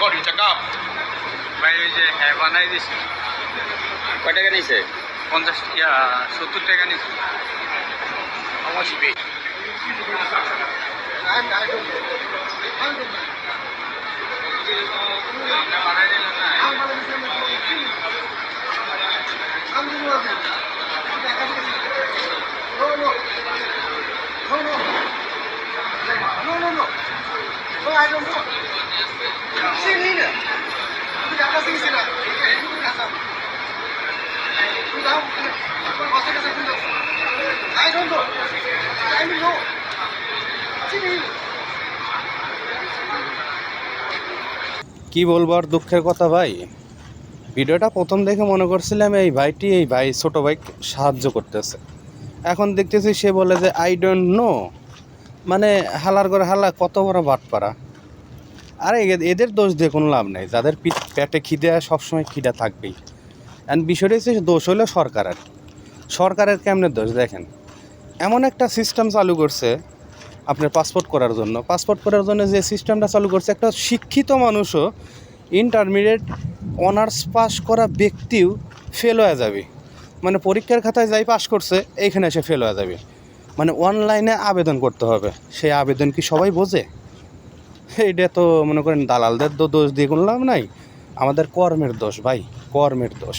Gori cakap. ভাই ওই যে হ্যাঁ বানাই দিছি কয় টাকা নিছে? 50 70 টাকা নিছি। How much you pay? এটা বানাই দিলেন না No, I don't know. See, Nina. You got to see that. I don't know. I don't know. See, Nina. কি বলবো আর দুঃখের কথা ভাই, ভিডিওটা প্রথম দেখে মনে করছিলাম এই ভাই ছোট ভাই সাহায্য করতেছে। এখন দেখতেছি সে বলে যে আই ডোন্ট নো, মানে হালার করে হালা কত বড় বাটপাড়া। আরে এদের দোষ দিয়ে কোনো লাভ নেই, যাদের পেটে খিদে সবসময় খিদে থাকবেই। অ্যান্ড বিষয়টা হচ্ছে দোষ হলো সরকারের কেমনের দোষ দেখেন, এমন একটা সিস্টেম চালু করছে আপনার পাসপোর্ট করার জন্য যে সিস্টেমটা চালু করছে, একটা শিক্ষিত মানুষও ইন্টারমিডিয়েট অনার্স পাস করা ব্যক্তিও ফেল হয়ে যাবে। মানে পরীক্ষার খাতায় যাই পাস করছে এইখানে এসে ফেল হয়ে যাবে। মানে অনলাইনে আবেদন করতে হবে, সেই আবেদন কি সবাই বোঝে? এইটা তো মনে করেন দালালদের তো দোষ দিয়ে কোনো লাভ নাই, আমাদের কর্মের দোষ ভাই, কর্মের দোষ।